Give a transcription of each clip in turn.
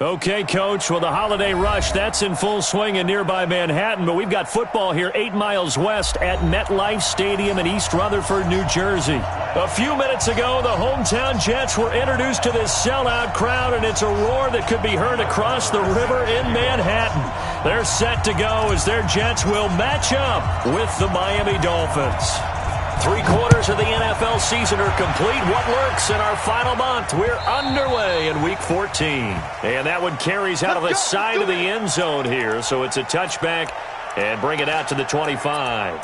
Okay, Coach, well, the holiday rush, that's in full swing in nearby Manhattan, but we've got football here 8 miles west at MetLife Stadium in East Rutherford, New Jersey. A few minutes ago, the hometown Jets were introduced to this sellout crowd, and it's a roar that could be heard across the river in Manhattan. They're set to go as their Jets will match up with the Miami Dolphins. 3/4 of the NFL season are complete. What lurks in our final month? We're underway in Week 14. And that one carries out of the side of the end zone here. So it's a touchback and bring it out to the 25.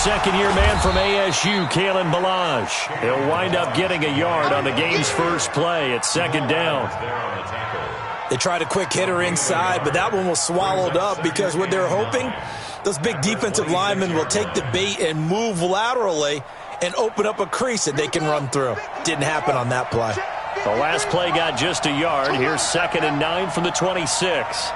Second-year man from ASU, Kalen Ballage. He'll wind up getting a yard on the game's first play at second down. They tried a quick hitter inside, but that one was swallowed up because what they're hoping, those big defensive linemen will take the bait and move laterally and open up a crease that they can run through. Didn't happen on that play. The last play got just a yard. Here's 2nd and 9 from the 26.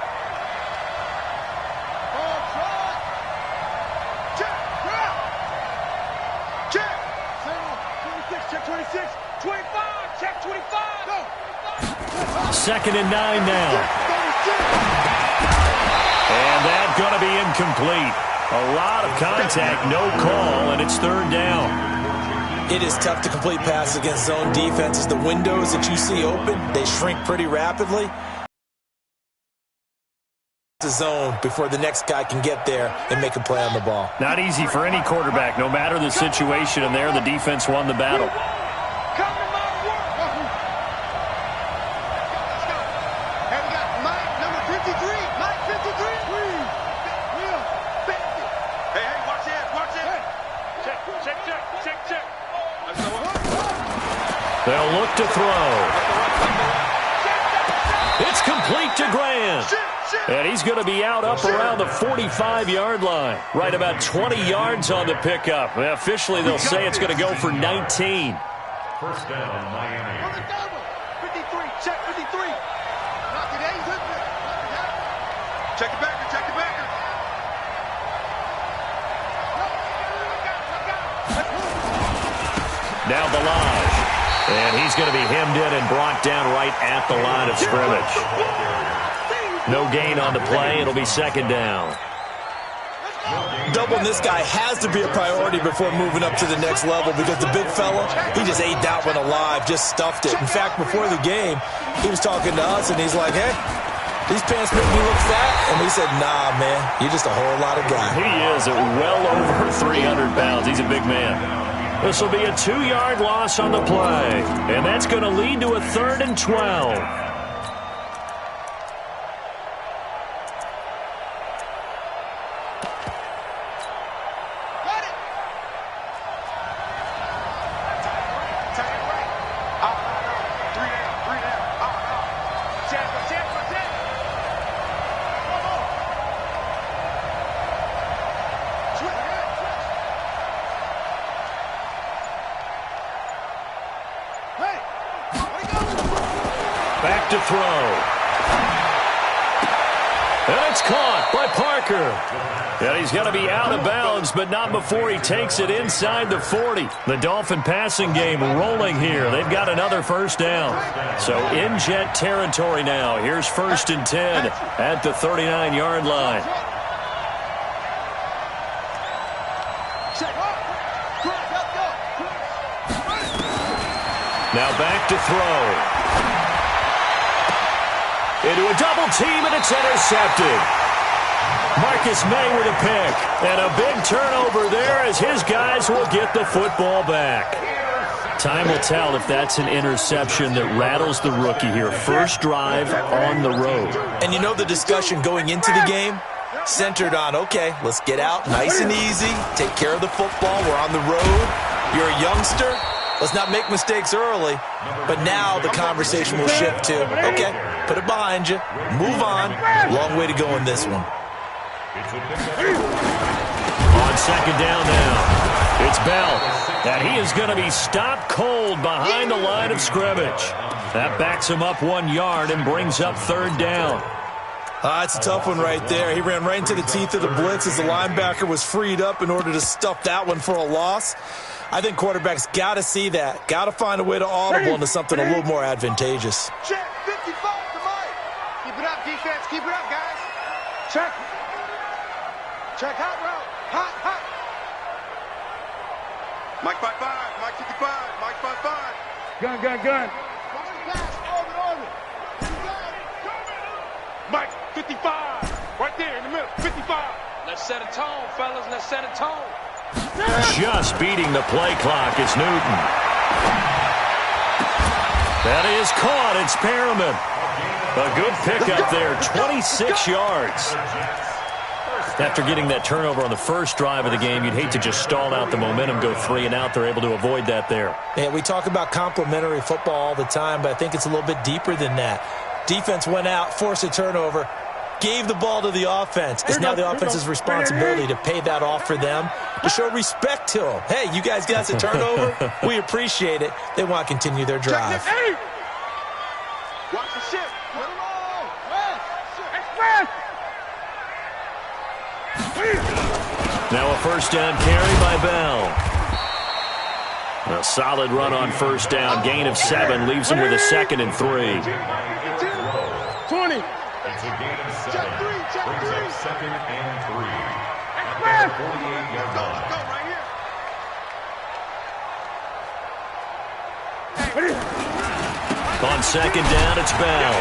Second and 9 now. And that's going to be incomplete. A lot of contact, no call, and it's 3rd down. It is tough to complete passes against zone defenses. The windows that you see open, they shrink pretty rapidly. The zone before the next guy can get there and make a play on the ball. Not easy for any quarterback, no matter the situation, and there the defense won the battle. They'll look to throw. It's complete to Grant. And he's going to be out up around the 45-yard line. Right about 20 yards on the pickup. Officially, they'll say it's going to go for 19. First down, Miami. 53, check 53. Check it back, check it back. Now Ballage. And he's going to be hemmed in and brought down right at the line of scrimmage. No gain on the play. It'll be 2nd down. Doubling this guy has to be a priority before moving up to the next level because the big fella, he just ate that one alive, just stuffed it. In fact, before the game, he was talking to us, and he's like, hey, these pants make me look fat. And we said, nah, man, you're just a whole lot of guy. He is at well over 300 pounds. He's a big man. This will be a 2-yard loss on the play, and that's going to lead to a 3rd and 12. Back to throw. And it's caught by Parker. And he's going to be out of bounds, but not before he takes it inside the 40. The Dolphin passing game rolling here. They've got another first down. So in Jet territory now. Here's 1st and 10 at the 39-yard line. Now back to throw. Into a double team, and it's intercepted. Marcus May with a pick. And a big turnover there as his guys will get the football back. Time will tell if that's an interception that rattles the rookie here. First drive on the road. And you know the discussion going into the game centered on, okay, let's get out nice and easy, take care of the football, we're on the road, you're a youngster, let's not make mistakes early. But now the conversation will shift to, okay, put it behind you, move on, long way to go in this one. On second down now, it's Bell. And he is going to be stopped cold behind the line of scrimmage. That backs him up 1 yard and brings up third down. It's a tough one right there. He ran right into the teeth of the blitz as the linebacker was freed up in order to stuff that one for a loss. I think quarterbacks got to see that. Got to find a way to audible into something a little more advantageous. Check 55 to Mike. Keep it up, defense. Keep it up, guys. Check. Check hot route. Hot, hot. Mike 55. Mike 55. Mike 55. Gun, gun, gun. Pass, orbit. Mike 55. Right there in the middle. 55. Let's set a tone, fellas. Let's set a tone. Just beating the play clock is Newton. That is caught. It's Perriman. A good pickup there. 26 yards. After getting that turnover on the first drive of the game, you'd hate to just stall out the momentum, go 3 and out. They're able to avoid that there. Yeah, we talk about complementary football all the time, but I think it's a little bit deeper than that. Defense went out, forced a turnover, gave the ball to the offense. It's now the offense's responsibility to pay that off for them, to show respect to them. Hey, you guys got a turnover? We appreciate it. They want to continue their drive. Watch the ship. Put it on. Express. Now a first down carry by Bell. A solid run on first down. Gain of 7 leaves him with a 2nd and 3. 20. It's a gain of 7. Check three. Brings up 2nd and 3. Express. 48-yard Go, line. go right here. On second down, it's Bell.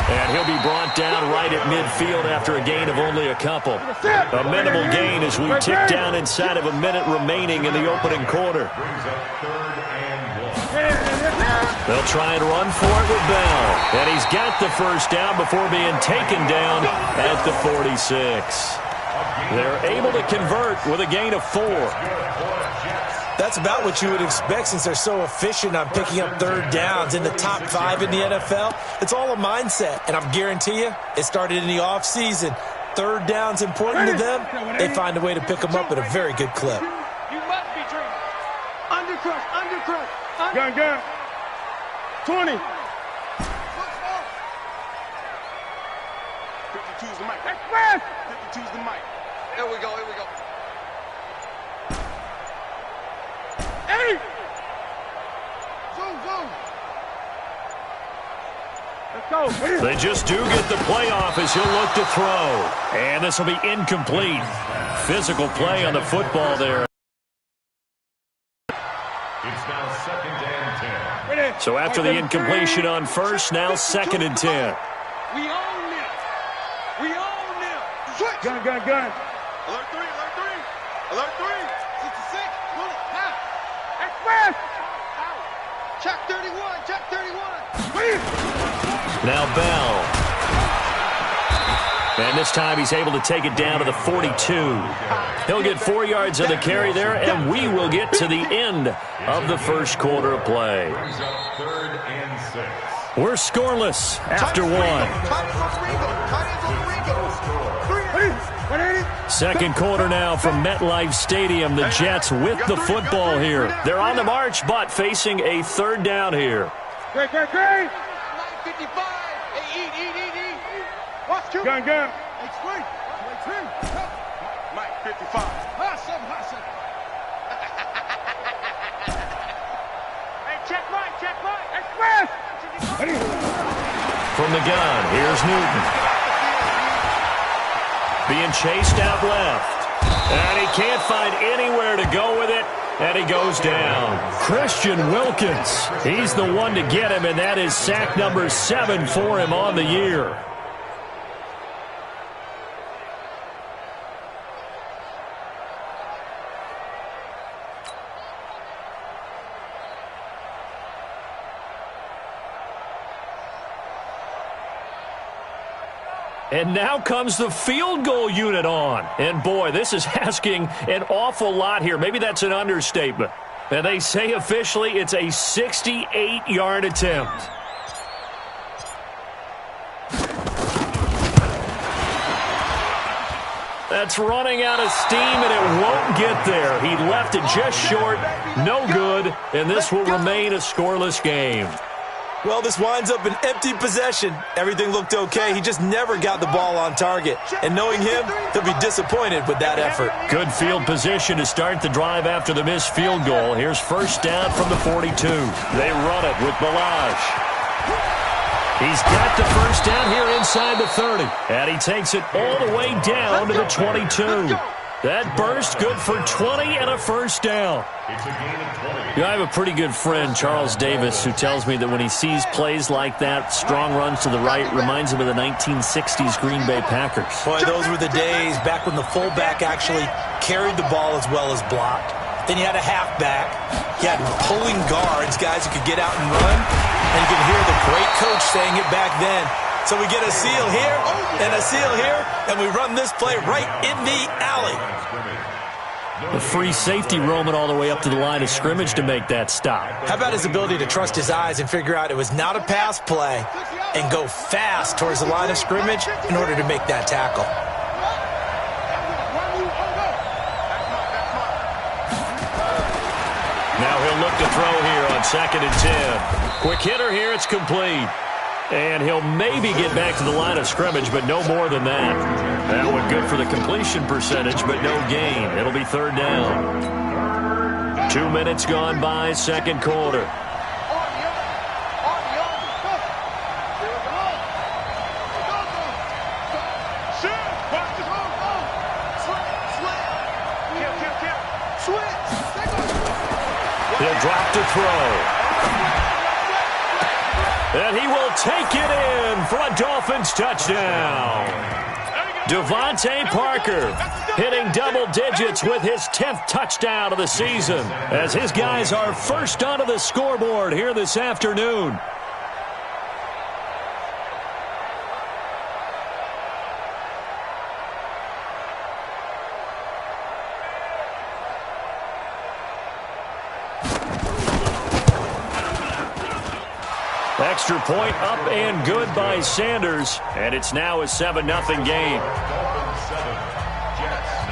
And he'll be brought down right at midfield after a gain of only a couple. A minimal gain as we tick down inside of a minute remaining in the opening quarter. Brings up 3rd and 1. They'll try and run for it with Bell. And he's got the first down before being taken down at the 46. They're able to convert with a gain of 4. That's about what you would expect since they're so efficient on picking up third downs in the top 5 in the NFL. It's all a mindset, and I guarantee you it started in the offseason. Third down's important to them. They find a way to pick them up at a very good clip. You must be dreaming. Undercrush. Gun, gun. 20. 52's the mic. Express. 52's the mic. Here we go. 8. Zoom. Let's go. They just do get the playoff as he'll look to throw. And this will be incomplete. Physical play on the football there. It's now 2nd and 10. So after the incompletion on first, now 2nd and 10. We own them. Switch. Gun. Alert 3. 66. Pull it. Now. Express. Check 31. Now Bell. And this time he's able to take it down to the 42. He'll get 4 yards on the carry there, and we will get to the end of the first quarter of play. Brings up 3rd and 6. We're scoreless after 1. Second quarter now from MetLife Stadium. The Jets with the football here. They're on the march, but facing a third down here. Great. 55. Hey, eat. Watch two. Gun. Mike 55. Hot seven. Hey, check Mike. Express. From the gun, here's Newton. Being chased out left. And he can't find anywhere to go with it. And he goes down. Christian Wilkins. He's the one to get him, and that is sack number 7 for him on the year. And now comes the field goal unit on. And boy, this is asking an awful lot here. Maybe that's an understatement. And they say officially it's a 68-yard attempt. That's running out of steam, and it won't get there. He left it just short, no good, and this will remain a scoreless game. Well, this winds up an empty possession. Everything looked okay. He just never got the ball on target. And knowing him, he'll be disappointed with that effort. Good field position to start the drive after the missed field goal. Here's first down from the 42. They run it with Balazs. He's got the first down here inside the 30. And he takes it all the way down to the 22. That burst good for 20 and a first down. You know, I have a pretty good friend, Charles Davis, who tells me that when he sees plays like that, strong runs to the right, reminds him of the 1960s Green Bay Packers. Boy, those were the days back when the fullback actually carried the ball as well as blocked. Then you had a halfback. You had pulling guards, guys who could get out and run. And you could hear the great coach saying it back then. So we get a seal here and a seal here, and we run this play right in the alley. The free safety roaming all the way up to the line of scrimmage to make that stop. How about his ability to trust his eyes and figure out it was not a pass play and go fast towards the line of scrimmage in order to make that tackle? Now he'll look to throw here on 2nd and 10. Quick hitter here, it's complete. And he'll maybe get back to the line of scrimmage, but no more than that. That one good for the completion percentage, but no gain. It'll be third down. 2 minutes gone by, second quarter. He'll drop to throw. And he will take it in for a Dolphins touchdown. Devontae Parker hitting double digits with his 10th touchdown of the season as his guys are first onto the scoreboard here this afternoon. Extra point up and good by Sanders, and it's now a 7-0 game.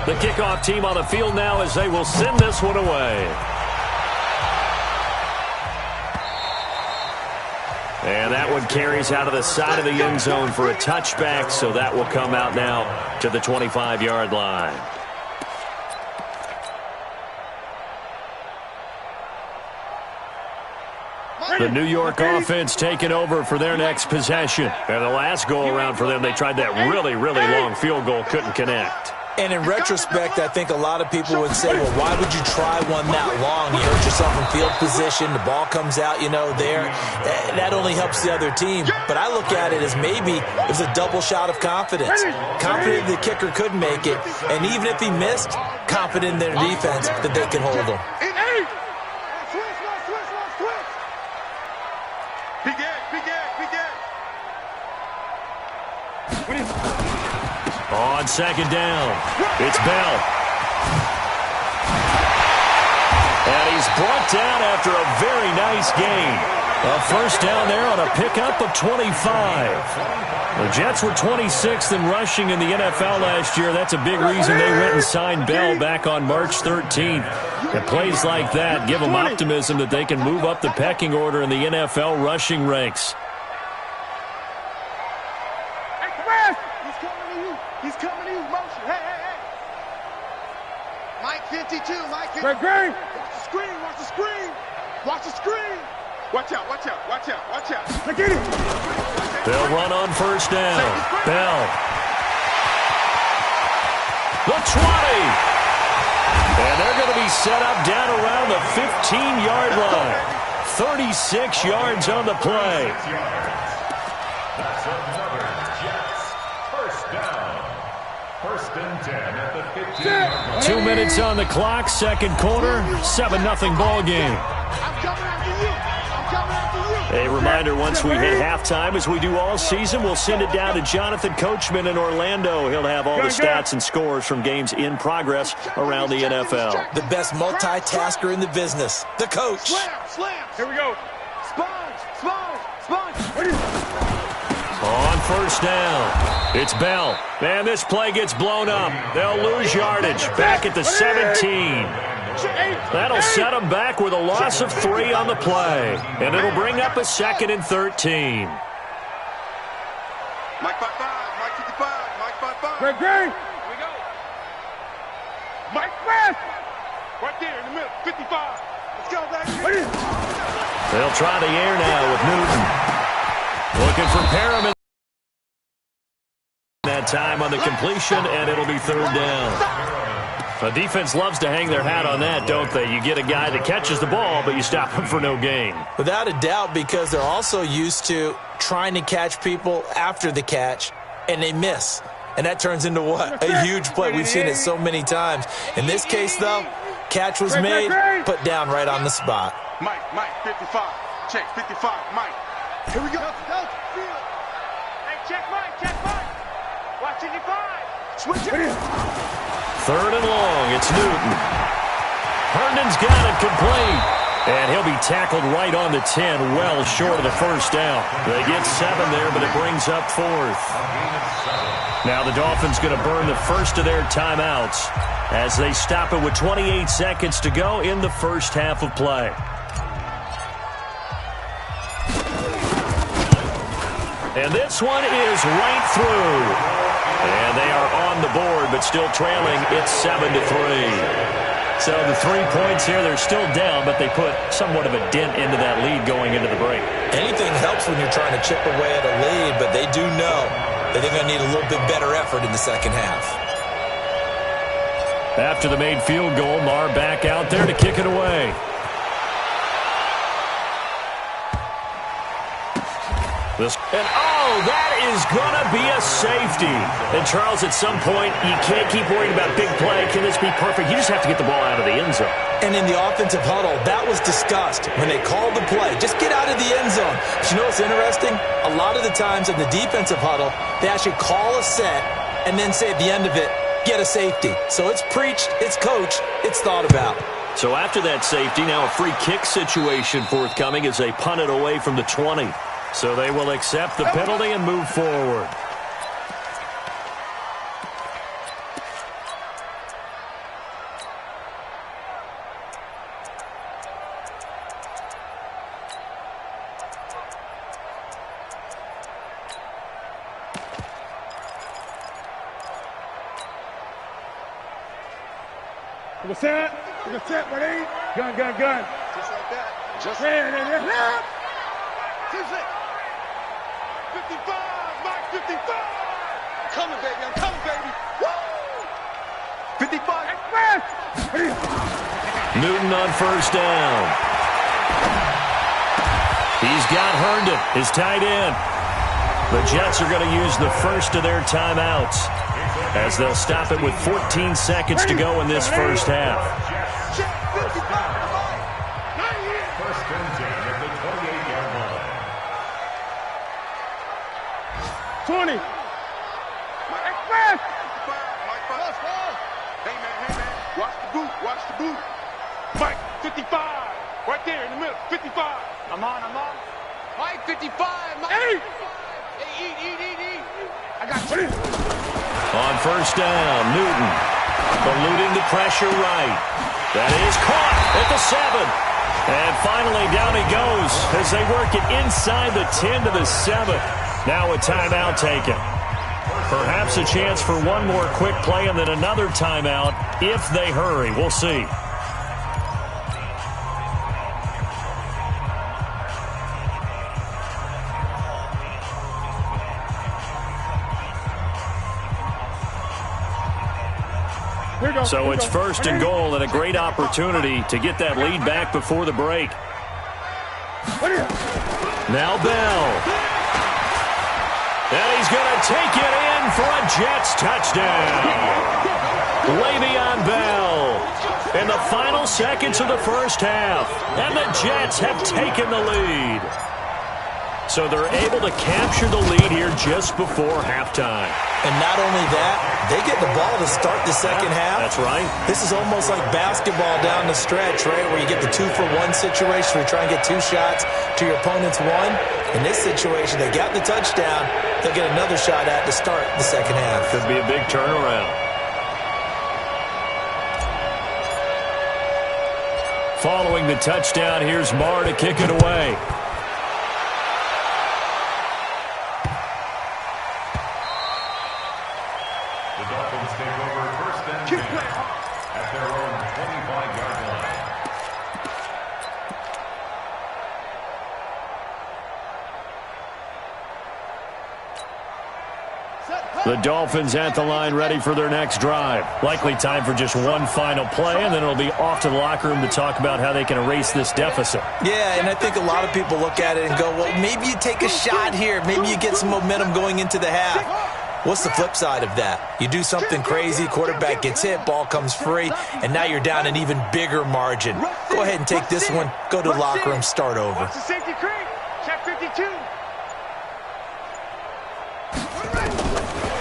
The kickoff team on the field now as they will send this one away. And that one carries out of the side of the end zone for a touchback, so that will come out now to the 25-yard line. The New York offense taking over for their next possession. And the last go-around for them, they tried that really, really long field goal, couldn't connect. And in retrospect, I think a lot of people would say, well, why would you try one that long? You hurt yourself in field position, the ball comes out, there. That only helps the other team. But I look at it as maybe it was a double shot of confidence. Confident the kicker could make it. And even if he missed, confident in their defense that they could hold him. On second down, it's Bell. And he's brought down after a very nice gain. A first down there on a pickup of 25. The Jets were 26th in rushing in the NFL last year. That's a big reason they went and signed Bell back on March 13th. And plays like that give them optimism that they can move up the pecking order in the NFL rushing ranks. He's coming to you, motion. Hey. Mike 52, Mike 52. Great. Watch the screen, watch the screen. Watch the screen. Watch out. Look at him. They'll run on first down. Bell. The 20. And they're going to be set up down around the 15-yard line. 36 yards on the play. That's another Jets first down. First and 10 at the 15-yard line. 2 minutes on the clock, second quarter, 7-0 ball game. I'm coming after you. A reminder, once we hit halftime, as we do all season, we'll send it down to Jonathan Coachman in Orlando. He'll have all the stats and scores from games in progress around the NFL. The best multitasker in the business, the coach. Slam. Here we go. Sponge. On first down, it's Bell. And this play gets blown up. They'll lose yardage back at the 17. That'll set them back with a loss of 3 on the play. And it'll bring up a 2nd and 13. Mike 5-5, Mike 55, Mike 5-5. Great, great. Here we go. Mike West. Right there in the middle, 55. Let's go, baby. They'll try the air now with Newton. Looking for Perriman. That time on the completion, and it'll be 3rd down. The defense loves to hang their hat on that, don't they? You get a guy that catches the ball, but you stop him for no gain. Without a doubt, because they're also used to trying to catch people after the catch, and they miss. And that turns into what? A huge play. We've seen it so many times. In this case, though, catch was made, put down right on the spot. Mike, 55. Check, 55, Mike. Here we go. Hey, check Mike. Watch 55. Switch it. 3rd and long, it's Newton. Herndon's got it complete. And he'll be tackled right on the 10, well short of the first down. They get 7 there, but it brings up 4th. Now the Dolphins going to burn the first of their timeouts as they stop it with 28 seconds to go in the first half of play. And this one is right through. And they are on the board, but still trailing. It's 7-3. So the 3 points here, they're still down, but they put somewhat of a dent into that lead going into the break. Anything helps when you're trying to chip away at a lead, but they do know that they're going to need a little bit better effort in the second half. After the made field goal, Marr back out there to kick it away. And that is going to be a safety. And, Charles, at some point, you can't keep worrying about big play. Can this be perfect? You just have to get the ball out of the end zone. And in the offensive huddle, that was discussed when they called the play. Just get out of the end zone. But you know what's interesting? A lot of the times in the defensive huddle, they actually call a set and then say at the end of it, get a safety. So it's preached, it's coached, it's thought about. So after that safety, now a free kick situation forthcoming as they punt it away from the 20. So they will accept the penalty and move forward. We're set, ready? Gun. Just like that. Just ran. 55, Mike 55. I'm coming, baby. Woo! 55. Newton on first down. He's got Herndon, his tight end. The Jets are going to use the first of their timeouts as they'll stop it with 14 seconds to go in this first half. First and 10 at the 28-yard line. 20. Mike Express. Hey, man. Watch the boot. Mike, 55. Right there in the middle, 55. I'm on. Mike 55. Mike. Hey. Hey, eat. I got you. On first down, Newton eluding the pressure right. That is caught at the 7. And finally down he goes as they work it inside the 10 to the 7. Now a timeout taken. Perhaps a chance for one more quick play and then another timeout if they hurry. We'll see. So it's first and goal and a great opportunity to get that lead back before the break. Now Bell. And he's going to take it in for a Jets touchdown. Le'Veon Bell in the final seconds of the first half. And the Jets have taken the lead. So they're able to capture the lead here just before halftime. And not only that, they get the ball to start the second half. That's right. This is almost like basketball down the stretch, right, where you get the 2-for-1 situation where you try and get 2 shots to your opponent's 1. In this situation, they got the touchdown. They'll get another shot at to start the second half. Could be a big turnaround. Following the touchdown, here's Marr to kick it away. The Dolphins take over first and 10 at their own 25-yard line. The Dolphins at the line ready for their next drive. Likely time for just one final play, and then it'll be off to the locker room to talk about how they can erase this deficit. Yeah, and I think a lot of people look at it and go, well, maybe you take a shot here. Maybe you get some momentum going into the half. What's the flip side of that? You do something crazy, quarterback gets hit, ball comes free, and now you're down an even bigger margin. Go ahead and take this one, go to the locker room, start over. Watch the safety creep. Check 52.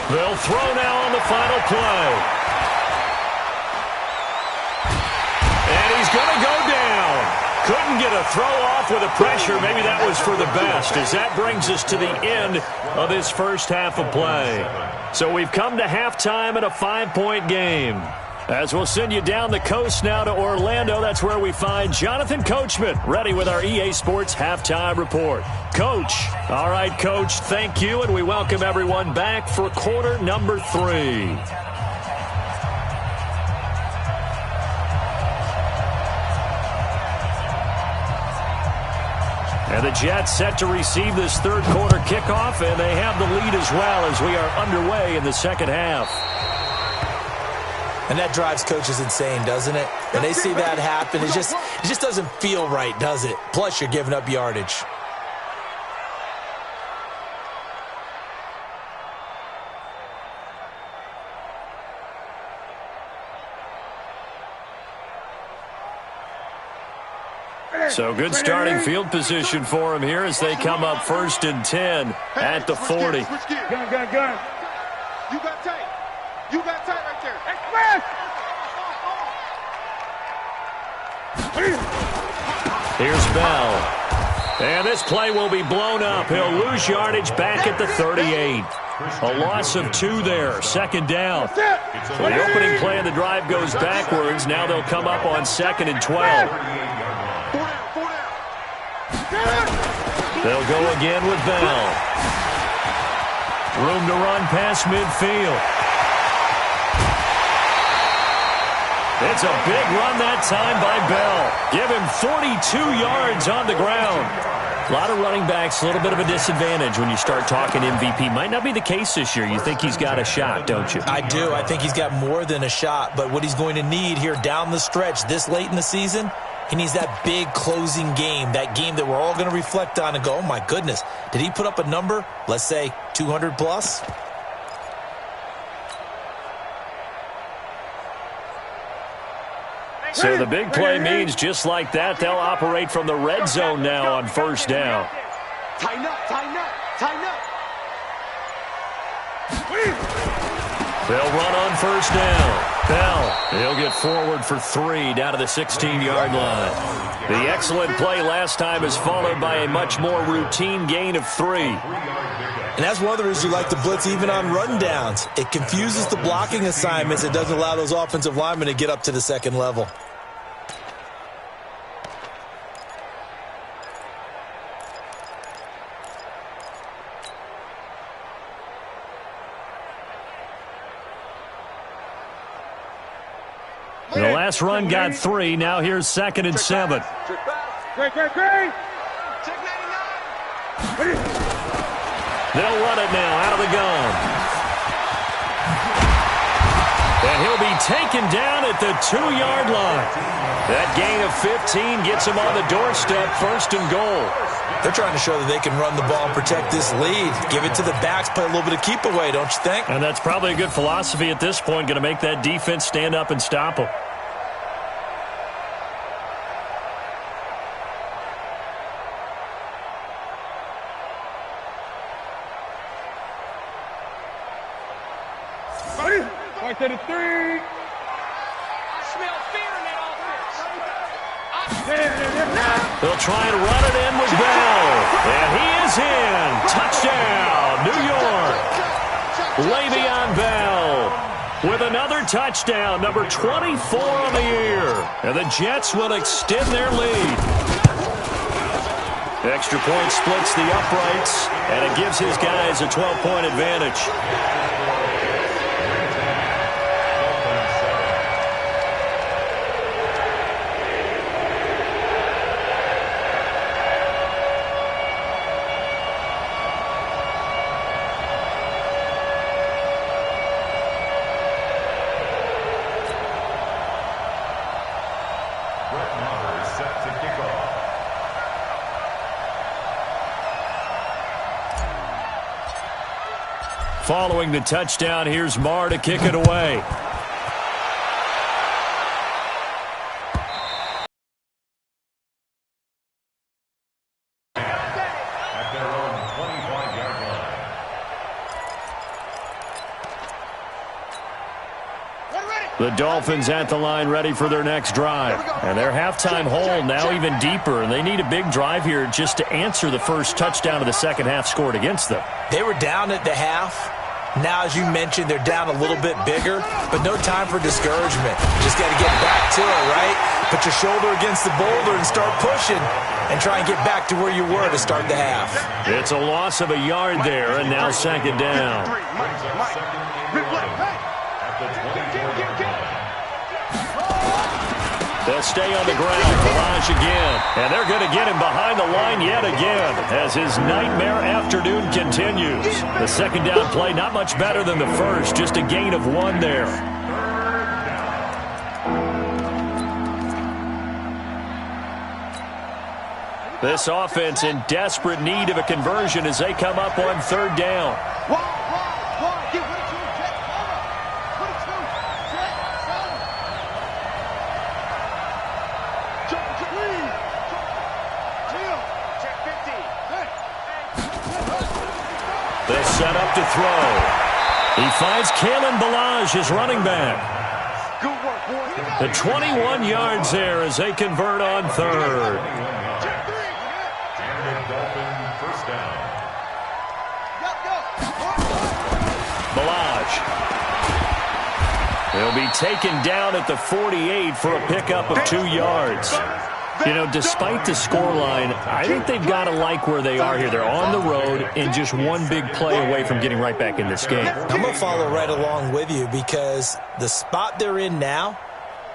They'll throw now on the final play. And he's going to go down. Couldn't get a throw off with the pressure. Maybe that was for the best, as that brings us to the end of this first half of play. So we've come to halftime in a 5-point game. As we'll send you down the coast now to Orlando, that's where we find Jonathan Coachman, ready with our EA Sports Halftime Report. Coach. All right, Coach, thank you, and we welcome everyone back for quarter number 3. And the Jets set to receive this third quarter kickoff, and they have the lead as well as we are underway in the second half. And that drives coaches insane, doesn't it? When they see that happen, it just doesn't feel right, does it? Plus, you're giving up yardage. So good starting field position for him here as they come up 1st and 10 at the 40. Gun. You got tight. You got tight right there. Express! Here's Bell. And this play will be blown up. He'll lose yardage back at the 38. A loss of 2 there. 2nd down. So the opening play of the drive goes backwards. Now they'll come up on 2nd and 12. They'll go again with Bell. Room to run past midfield. It's a big run that time by Bell. Give him 42 yards on the ground. A lot of running backs, a little bit of a disadvantage when you start talking MVP. Might not be the case this year. You think he's got a shot, don't you? I do. I think he's got more than a shot. But what he's going to need here down the stretch this late in the season, he needs that big closing game, that game that we're all going to reflect on and go, oh, my goodness, did he put up a number, let's say 200 plus? So the big play means just like that, they'll operate from the red zone now on 1st down. Tighten up, tighten up, tighten up. They'll run on 1st down. Bell, he'll get forward for 3 down to the 16-yard line. The excellent play last time is followed by a much more routine gain of 3. And that's one of the reasons you like to blitz even on rundowns. It confuses the blocking assignments. It doesn't allow those offensive linemen to get up to the 2nd level. The last run got 3. Now here's 2nd and 7. Great. Check 99. They'll run it now out of the gun. And he'll be taken down at the 2-yard line. That gain of 15 gets him on the doorstep, 1st and goal. They're trying to show that they can run the ball and protect this lead. Give it to the backs, play a little bit of keep away, don't you think? And that's probably a good philosophy at this point, going to make that defense stand up and stop them. to the 3. I smell fear in that offense. They'll try and run it in with Bell. And he is in. Touchdown, New York. Le'Veon Bell with another touchdown, number 24 on the year. And the Jets will extend their lead. Extra point splits the uprights, and it gives his guys a 12-point advantage. Following the touchdown, here's Marr to kick it away. At their own 25-yard line. The Dolphins at the line ready for their next drive. And their halftime hole now even deeper, and they need a big drive here just to answer the first touchdown of the second half scored against them. They were down at the half. Now, as you mentioned, they're down a little bit bigger, but no time for discouragement. Just got to get back to it, right? Put your shoulder against the boulder and start pushing and try and get back to where you were to start the half. It's a loss of a yard there, and now second down. They'll stay on the ground. Balaj again. And they're going to get him behind the line yet again as his nightmare afternoon continues. The second down play not much better than the first. Just a gain of 1 there. This offense in desperate need of a conversion as they come up on third down. They'll set up to throw. He finds Kalen Balaj, his running back. The 21 yards there as they convert on third. First down. Balaj. He'll be taken down at the 48 for a pickup of 2 yards. You know, despite the scoreline, I think they've got to like where they are here. They're on the road and just one big play away from getting right back in this game. I'm going to follow right along with you because the spot they're in now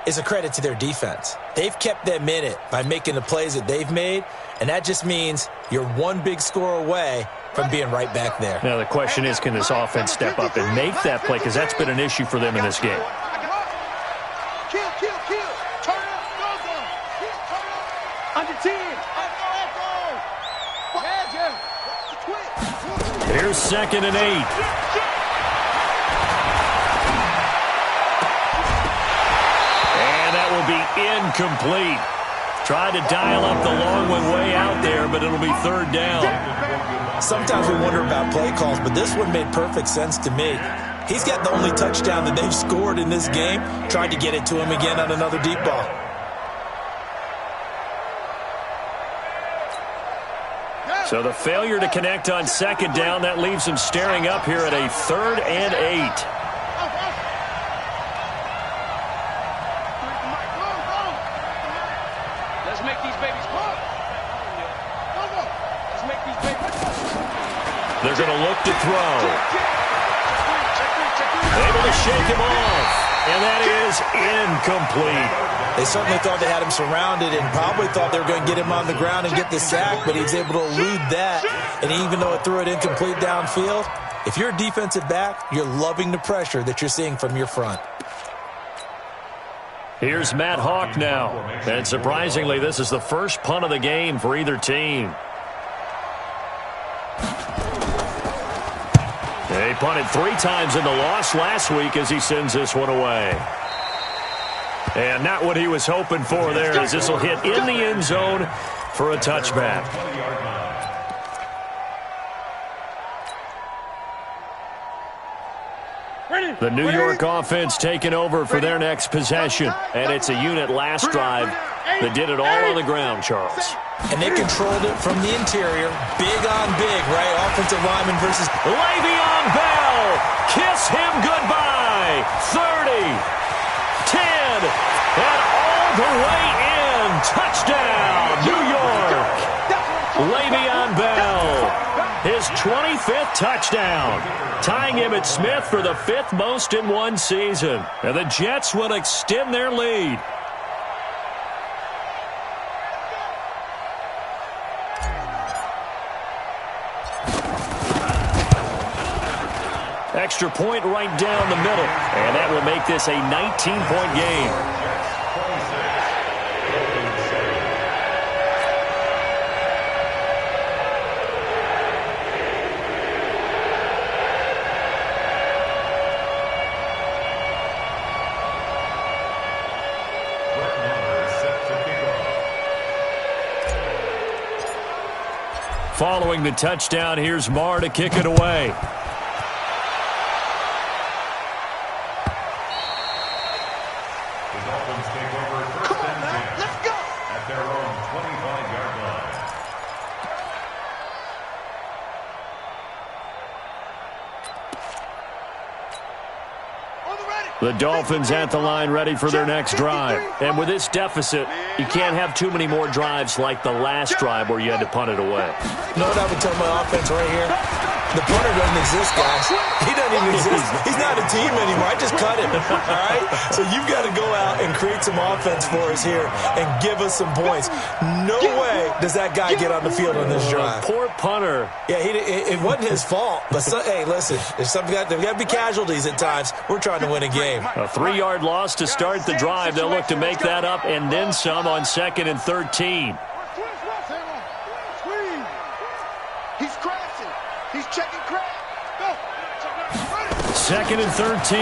is a credit to their defense. They've kept them in it by making the plays that they've made, and that just means you're one big score away from being right back there. Now, the question is, can this offense step up and make that play? Because that's been an issue for them in this game. Here's 2nd and 8. And that will be incomplete. Tried to dial up the long one way out there, but it'll be third down. Sometimes we wonder about play calls, but this one made perfect sense to me. He's got the only touchdown that they've scored in this game. Tried to get it to him again on another deep ball. So the failure to connect on second down, that leaves him staring up here at a 3rd and 8. Let's make these babies go. Let's make these babies go. They're going to look to throw. Able to shake him off. And that is incomplete. They certainly thought they had him surrounded and probably thought they were going to get him on the ground and get the sack, but he was able to elude that. And even though it threw it incomplete downfield, if you're a defensive back, you're loving the pressure that you're seeing from your front. Here's Matt Hawk now. And surprisingly, this is the first punt of the game for either team. They punted 3 times in the loss last week as he sends this one away. And not what he was hoping for there, as this will hit in the end zone for a touchback. Ready? The New York offense taking over for their next possession. And it's a unit last drive that did it all on the ground, Charles. And they controlled it from the interior. Big on big, right? Offensive lineman versus Le'Veon Bell. Kiss him goodbye. 30, 10, and all the way in. Touchdown, New York. Le'Veon Bell. His 25th touchdown, tying him at Smith for the 5th most in one season. And the Jets will extend their lead. Extra point right down the middle. And that will make this a 19-point game. Following the touchdown, here's Marr to kick it away. The Dolphins take over first and 10 Let's go. at their own 25-yard line. The Dolphins at the line ready for their next drive. And with this deficit, you can't have too many more drives like the last drive where you had to punt it away. You know what I would tell my offense right here? The punter doesn't exist, guys. He doesn't even exist. He's not a team anymore. I just cut him, all right? So you've got to go out and create some offense for us here and give us some points. No way does that guy get on the field on this drive. Poor punter. Yeah, it wasn't his fault. But, hey, listen, there's got to be casualties at times. We're trying to win a game. A 3-yard loss to start the drive. They'll look to make that up and then some on 2nd and 13. He's crashing. He's checking crash. Go. 2nd and 13.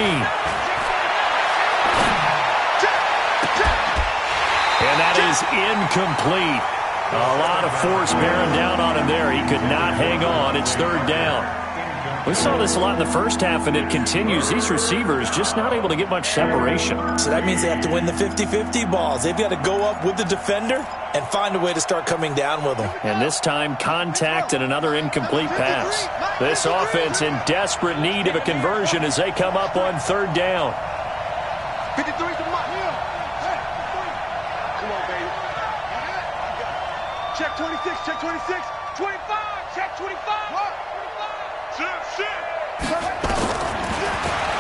And that is incomplete. A lot of force bearing down on him there. He could not hang on. It's 3rd down. We saw this a lot in the first half, and it continues. These receivers just not able to get much separation. So that means they have to win the 50-50 balls. They've got to go up with the defender and find a way to start coming down with them. And this time, contact and another incomplete pass. This offense in desperate need of a conversion as they come up on 3rd down. 53's the mark. Come on, baby. Check 26, check 26. 25, check 25.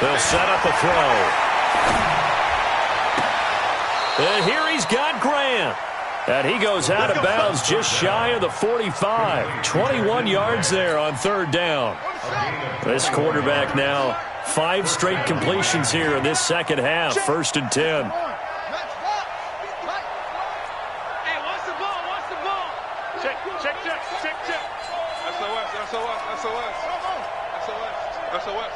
They'll set up a throw. And here he's got Grant. And he goes out of bounds just shy of the 45. 21 yards there on 3rd down. This quarterback now 5 straight completions here in this second half. 1st and 10. Hey, what's the ball? What's the ball? Check. SOS.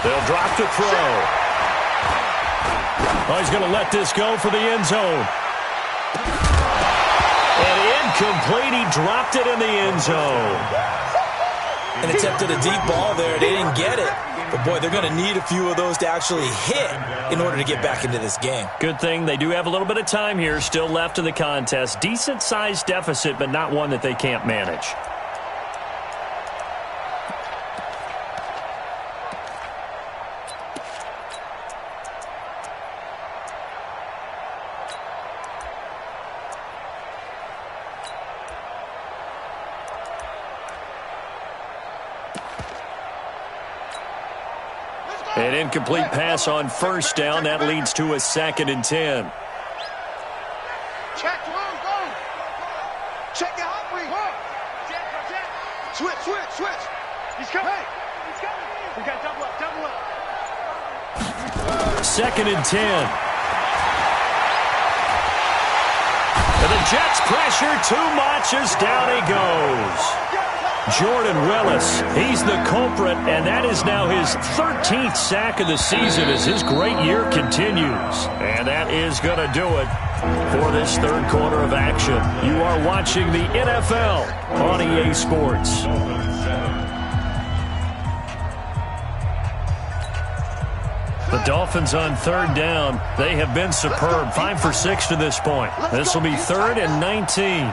They'll drop to throw. Oh, he's going to let this go for the end zone. And incomplete. He dropped it in the end zone. And attempted a deep ball there. They didn't get it. But, boy, they're going to need a few of those to actually hit in order to get back into this game. Good thing they do have a little bit of time here still left in the contest. Decent-sized deficit, but not one that they can't manage. An incomplete pass on 1st down. That leads to a 2nd and 10. Check one, go. Check your hot read. Switch. He's coming. We got double up. 2nd and 10. And the Jets pressure too much as down he goes. Jordan Willis, he's the culprit, and that is now his 13th sack of the season as his great year continues. And that is going to do it for this 3rd quarter of action. You are watching the NFL on EA Sports. The Dolphins on third down. They have been superb. 5 for 6 to this point. This will be 3rd and 19.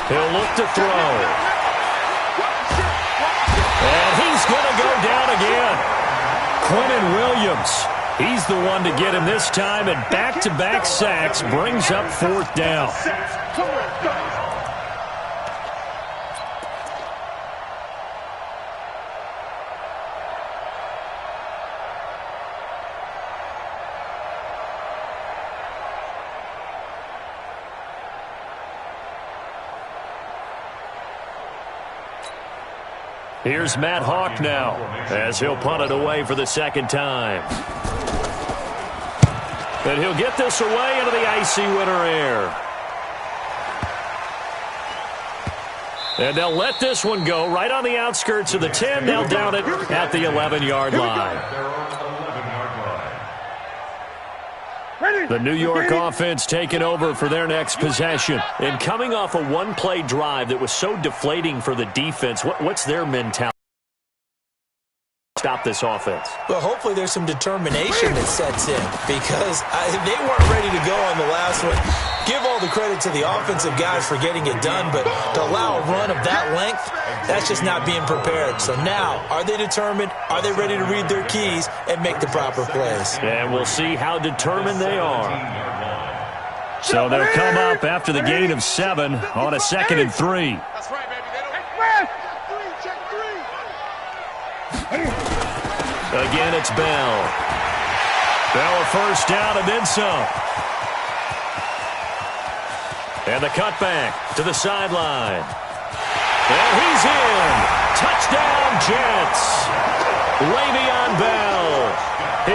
He'll look to throw. And he's going to go down again. Quinnen Williams. He's the one to get him this time, and back-to-back sacks brings up 4th down. Here's Matt Hawk now, as he'll punt it away for the 2nd time. And he'll get this away into the icy winter air. And they'll let this one go right on the outskirts of the 10. They'll down it at the 11-yard line. The New York offense taking over for their next possession. And coming off a one-play drive that was so deflating for the defense, what's their mentality? Stop this offense. Well, hopefully there's some determination that sets in, because they weren't ready to go on the last one. Give all the credit to the offensive guys for getting it done, but to allow a run of that length, that's just not being prepared. So now, are they determined? Are they ready to read their keys and make the proper plays? And we'll see how determined they are. So they'll come up after the gain of 7 on a 2nd and 3. That's right, baby. Again, it's Bell. Bell a 1st down and then some. And the cutback to the sideline. And he's in. Touchdown, Jets. Le'Veon Bell.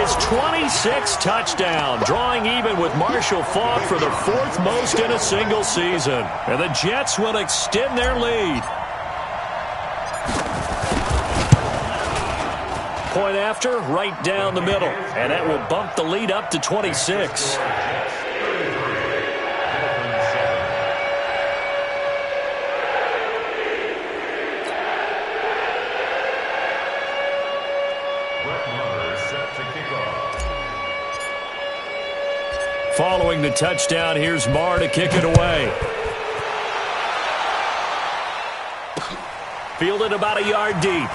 His 26th touchdown, drawing even with Marshall Faulk for the 4th most in a single season. And the Jets will extend their lead. Point after, right down the middle. And that will bump the lead up to 26. Following the touchdown, here's Marr to kick it away. Fielded about a yard deep.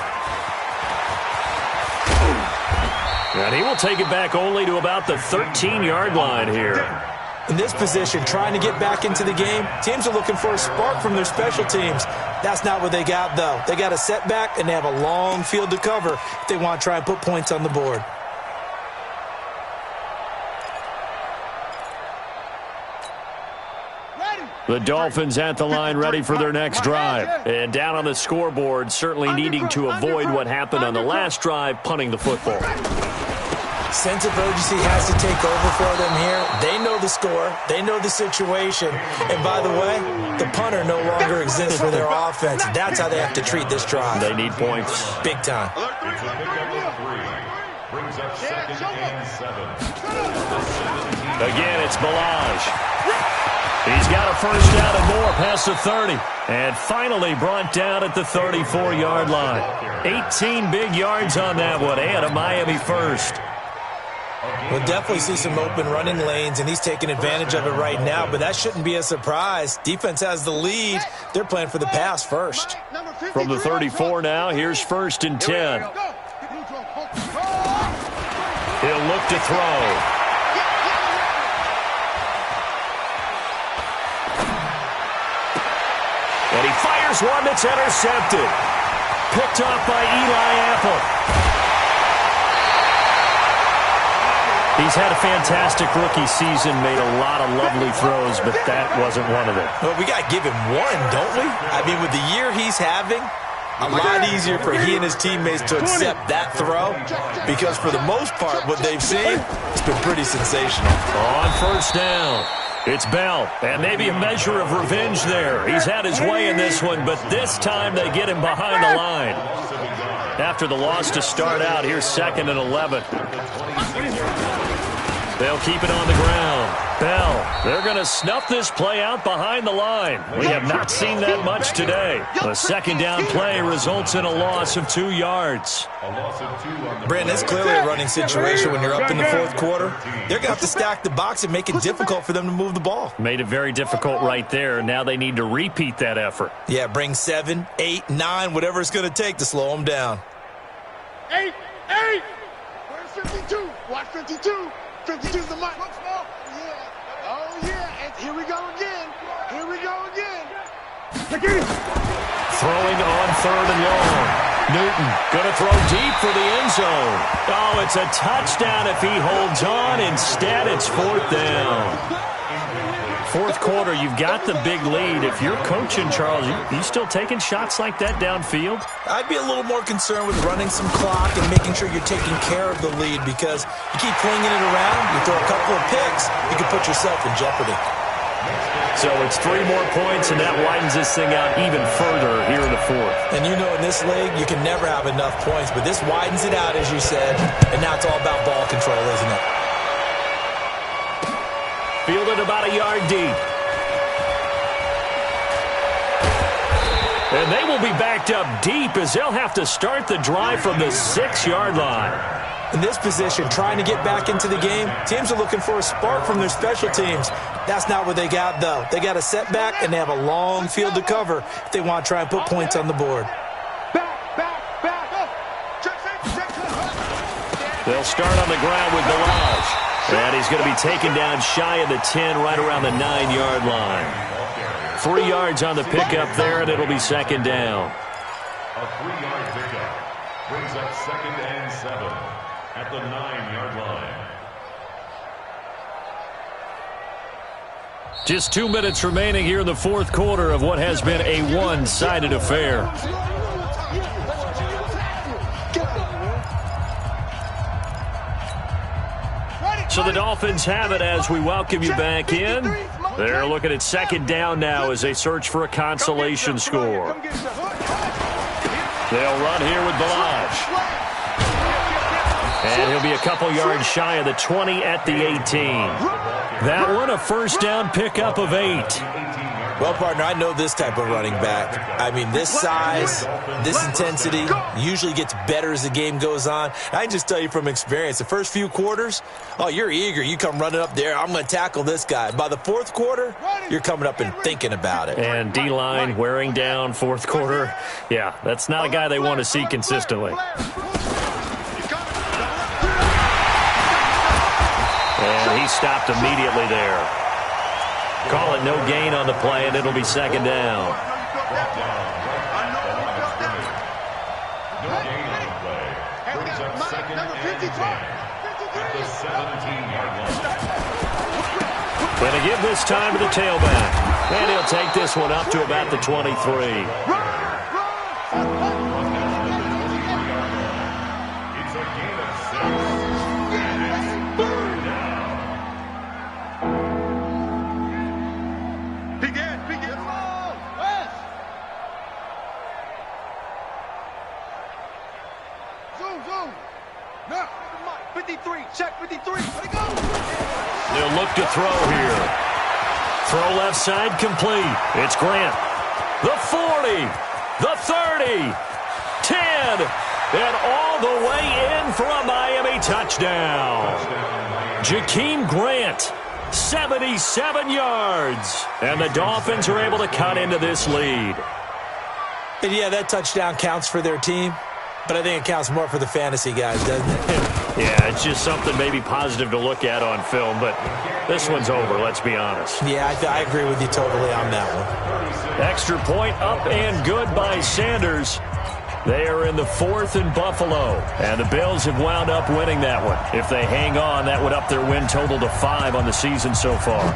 And he will take it back only to about the 13-yard line here. In this position, trying to get back into the game, teams are looking for a spark from their special teams. That's not what they got, though. They got a setback, and they have a long field to cover if they want to try and put points on the board. The Dolphins at the line ready for their next drive. And down on the scoreboard, certainly needing to avoid what happened on the last drive, punting the football. Sense of urgency has to take over for them here. They know the score. They know the situation. And by the way, the punter no longer exists for their offense. That's how they have to treat this drive. They need points. Big time. It's a pickup of 3. Brings up 2nd and 7. Again, it's Balaj. He's got a 1st down and more past the 30. And finally brought down at the 34-yard line. 18 big yards on that one, and a Miami 1st. We'll definitely see some open running lanes, and he's taking advantage of it right now, but that shouldn't be a surprise. Defense has the lead. They're playing for the pass first. From the 34 now, here's 1st and 10. He'll look to throw. And he fires one that's intercepted. Picked off by Eli Apple. He's had a fantastic rookie season, made a lot of lovely throws, but that wasn't one of them. Well, we got to give him one, don't we? I mean, with the year he's having, a lot easier for he and his teammates to accept that throw, because for the most part, what they've seen, it's been pretty sensational. On 1st down, it's Bell, and maybe a measure of revenge there. He's had his way in this one, but this time they get him behind the line. After the loss to start out, here's 2nd and 11. They'll keep it on the ground. Bell, they're going to snuff this play out behind the line. We have not seen that much today. The second down play results in a loss of 2 yards. Brandon, it's clearly a running situation when you're up in the fourth quarter. They're going to have to stack the box and make it difficult for them to move the ball. Made it very difficult right there. Now they need to repeat that effort. Yeah, bring 7, 8, 9, whatever it's going to take to slow them down. 8. Where's 52? Watch 52. 52's the mic. Yeah. Oh, yeah. And here we go again. Throwing on 3rd and long. Newton going to throw deep for the end zone. Oh, it's a touchdown if he holds on. Instead, it's 4th down. Fourth quarter, you've got the big lead. If you're coaching, Charles, you still taking shots like that downfield? I'd be a little more concerned with running some clock and making sure you're taking care of the lead, because you keep flinging it around, you throw a couple of picks, you can put yourself in jeopardy. So it's 3 more points, and that widens this thing out even further here in the fourth. And you know in this league, you can never have enough points, but this widens it out, as you said, and now it's all about ball control, isn't it? Fielded about a yard deep. And they will be backed up deep as they'll have to start the drive from the 6-yard line. In this position, trying to get back into the game, teams are looking for a spark from their special teams. That's not what they got, though. They got a setback, and they have a long field to cover if they want to try and put points on the board. They'll start on the ground with Balaj. And he's going to be taken down shy of the 10, right around the 9-yard line. 3 yards on the pickup there, and it'll be 2nd down. A 3-yard pickup brings up 2nd and 7 at the 9-yard line. Just 2 minutes remaining here in the fourth quarter of what has been a one-sided affair. So the Dolphins have it as we welcome you back in. They're looking at 2nd down now as they search for a consolation score. They'll run here with Balaj. And he'll be a couple yards shy of the 20 at the 18. That one a 1st down pickup of 8. Well, partner, I know this type of running back. I mean, this size, this intensity usually gets better as the game goes on. I can just tell you from experience, the first few quarters, oh, you're eager. You come running up there, I'm going to tackle this guy. By the fourth quarter, you're coming up and thinking about it. And D-line wearing down fourth quarter. Yeah, that's not a guy they want to see consistently. And he stopped immediately there. Call it no gain on the play, and it'll be 2nd down. No gain on the play. Brings up 2nd and 10 at the 17-yard line. Going to give this time to the tailback. And he'll take this one up to about the 23. It's a gain of 6. And it's 3rd down. No, 53, check 53. Let it go. They'll look to throw here. Throw left side complete. It's Grant. The 40, the 30, 10, and all the way in for a Miami touchdown. Jakeem Grant, 77 yards. And the Dolphins are able to cut into this lead. And yeah, that touchdown counts for their team, but I think it counts more for the fantasy guys, doesn't it? Yeah, it's just something maybe positive to look at on film, but this one's over, let's be honest. Yeah, I agree with you totally on that one. Extra point up and good by Sanders. They are in the 4th in Buffalo, and the Bills have wound up winning that one. If they hang on, that would up their win total to 5 on the season so far.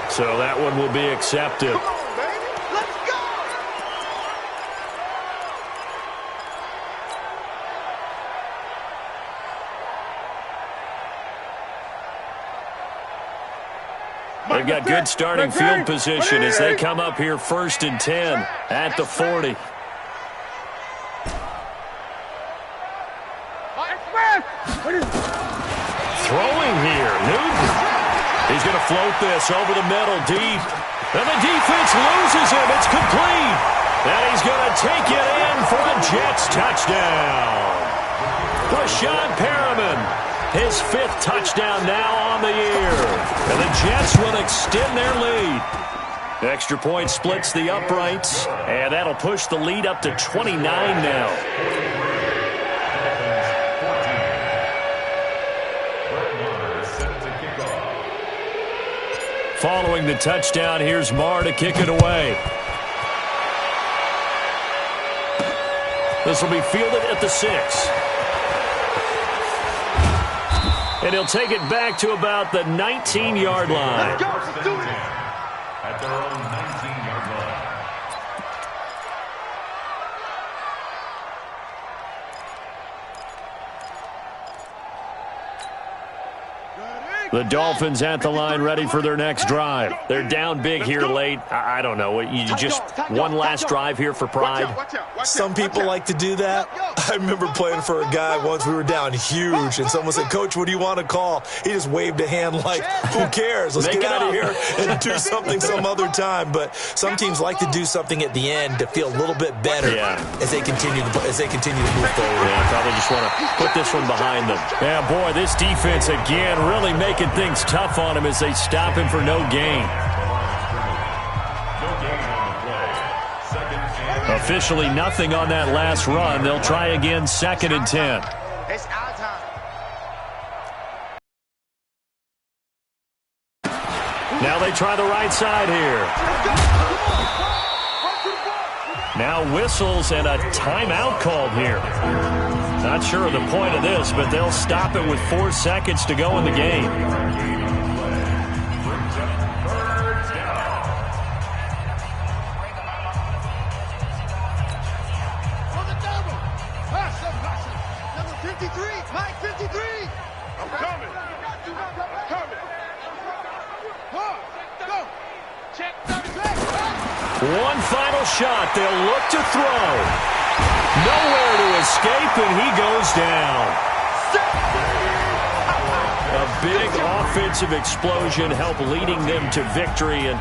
So that one will be accepted. Come on, baby. Let's go. They've got good starting field position as they come up here 1st and 10 at the 40. Newton. He's going to float this over the middle deep. And the defense loses him. It's complete. And he's going to take it in for a Jets touchdown. Rashawn Perriman, his 5th touchdown now on the year. And the Jets will extend their lead. Extra point splits the uprights, and that'll push the lead up to 29 now. Following the touchdown, here's Marr to kick it away. This will be fielded at the 6. And he'll take it back to about the 19-yard line. Let's go. Let's do it. At their own 19-yard line. The Dolphins at the line, ready for their next drive. They're down big here late. I don't know. You just one last drive here for pride? Some people like to do that. I remember playing for a guy once. We were down huge, and someone said, "Coach, what do you want to call?" He just waved a hand like, "Who cares? Let's get out of here and do something some other time." But some teams like to do something at the end to feel a little bit better as they continue to move forward. Yeah, probably just want to put this one behind them. Yeah, boy, this defense again really making things tough on him as they stop him for no gain. Officially nothing on that last run. They'll try again, 2nd and 10. It's our time. Now they try the right side here. Now whistles and a timeout called here. Not sure of the point of this, but they'll stop it with 4 seconds to go in the game. Number 53, Mike 53. I'm coming. Go. Check 30. One final shot. They'll look to throw. Nowhere to escape, and he goes down. A big offensive explosion helped leading them to victory, and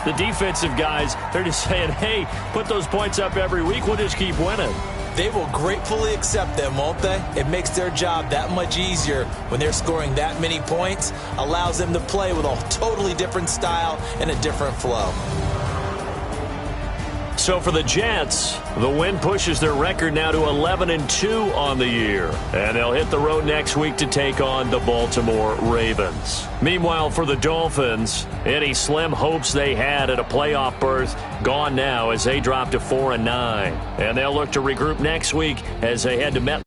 the defensive guys, they're just saying, hey, put those points up every week. We'll just keep winning. They will gratefully accept them, won't they? It makes their job that much easier when they're scoring that many points, allows them to play with a totally different style and a different flow. So for the Jets, the win pushes their record now to 11-2 on the year. And they'll hit the road next week to take on the Baltimore Ravens. Meanwhile, for the Dolphins, any slim hopes they had at a playoff berth gone now as they drop to 4-9. And they'll look to regroup next week as they head to Met.